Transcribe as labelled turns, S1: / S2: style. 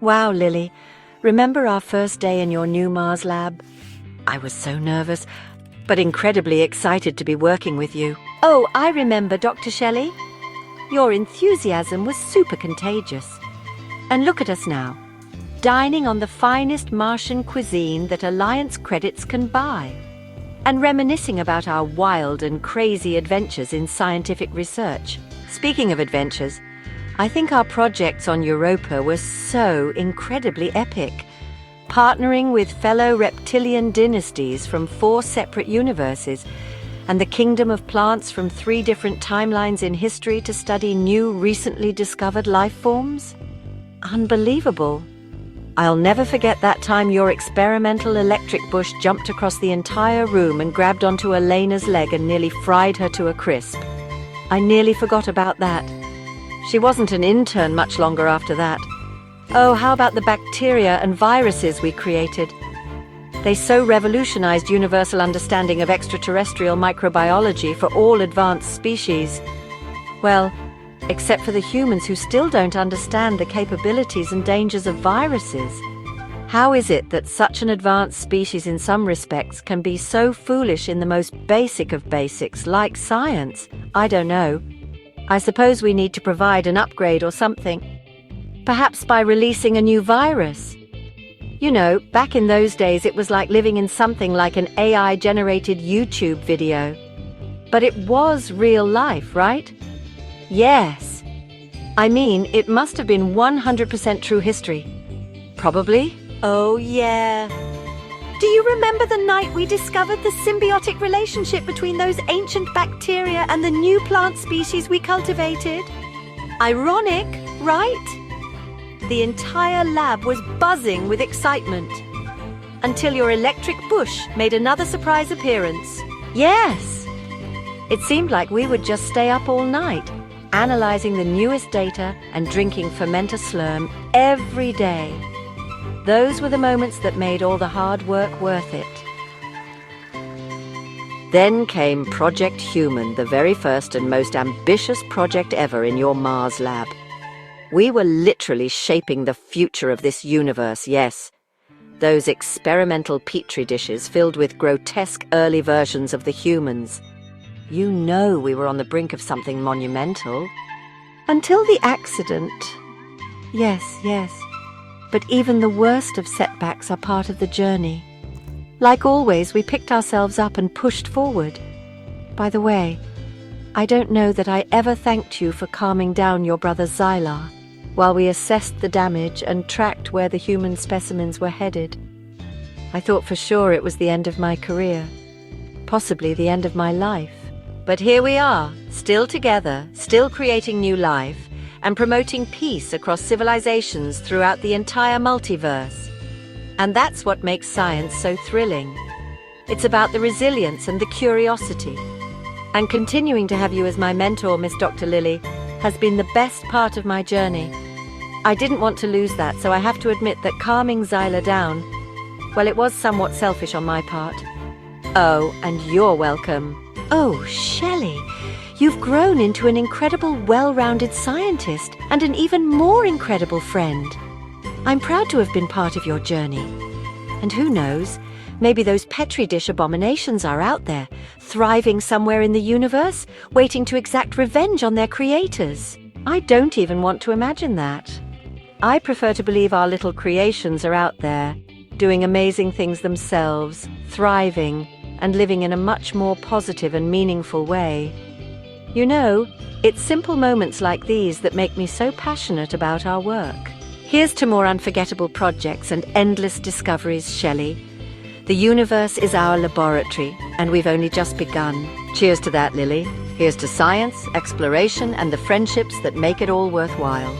S1: Wow, Lily. Remember our first day in your new Mars lab? I was so nervous, but incredibly excited to be working with you. Oh, I remember, Dr. Shelley. Your enthusiasm was super contagious. And look at us now, dining on the finest Martian cuisine that Alliance credits can buy, and reminiscing about our wild and crazy adventures in scientific research. Speaking of adventures, I think our projects on Europa were so incredibly epic. Partnering with fellow reptilian dynasties from 4 separate universes and the kingdom of plants from 3 different timelines in history to study new, recently discovered life forms? Unbelievable. I'll never forget that time your experimental electric bush jumped across the entire room and grabbed onto Elena's leg and nearly fried her to a crisp. I nearly forgot about that. She wasn't an intern much longer after that. Oh, how about the bacteria and viruses we created? They so revolutionized universal understanding of extraterrestrial microbiology for all advanced species. Well, except for the humans who still don't understand the capabilities and dangers of viruses. How is it that such an advanced species in some respects can be so foolish in the most basic of basics, like science? I don't know. I suppose we need to provide an upgrade or something. Perhaps by releasing a new virus. You know, back in those days it was like living in something like an AI-generated YouTube video. But it was real life, right? Yes. I mean, it must have been 100% true history. Probably. Oh, yeah. Do you remember the night we discovered the symbiotic relationship between those ancient bacteria and the new plant species we cultivated? Ironic, right? The entire lab was buzzing with excitement. Until your electric bush made another surprise appearance. Yes. It seemed like we would just stay up all night, analyzing the newest data and drinking fermenter slurm every day. Those were the moments that made all the hard work worth it. Then came Project Human, the very first and most ambitious project ever in your Mars lab. We were literally shaping the future of this universe, yes. Those experimental petri dishes filled with grotesque early versions of the humans. You know we were on the brink of something monumental. Until the accident. Yes, yes. But even the worst of setbacks are part of the journey. Like always, we picked ourselves up and pushed forward. By the way, I don't know that I ever thanked you for calming down your brother Xylar while we assessed the damage and tracked where the human specimens were headed. I thought for sure it was the end of my career, possibly the end of my life. But here we are, still together, still creating new life, and promoting peace across civilizations throughout the entire multiverse. And that's what makes science so thrilling. It's about the resilience and the curiosity. And continuing to have you as my mentor, Miss Dr. Lily, has been the best part of my journey. I didn't want to lose that, so I have to admit that calming Xylar down, well, it was somewhat selfish on my part. Oh, and you're welcome. Oh, Shelley, you've grown into an incredible, well-rounded scientist and an even more incredible friend. I'm proud to have been part of your journey. And who knows, maybe those Petri dish abominations are out there, thriving somewhere in the universe, waiting to exact revenge on their creators. I don't even want to imagine that. I prefer to believe our little creations are out there, doing amazing things themselves, thriving, and living in a much more positive and meaningful way. You know, it's simple moments like these that make me so passionate about our work. Here's to more unforgettable projects and endless discoveries, Shelley. The universe is our laboratory, and we've only just begun. Cheers to that, Lily. Here's to science, exploration, and the friendships that make it all worthwhile.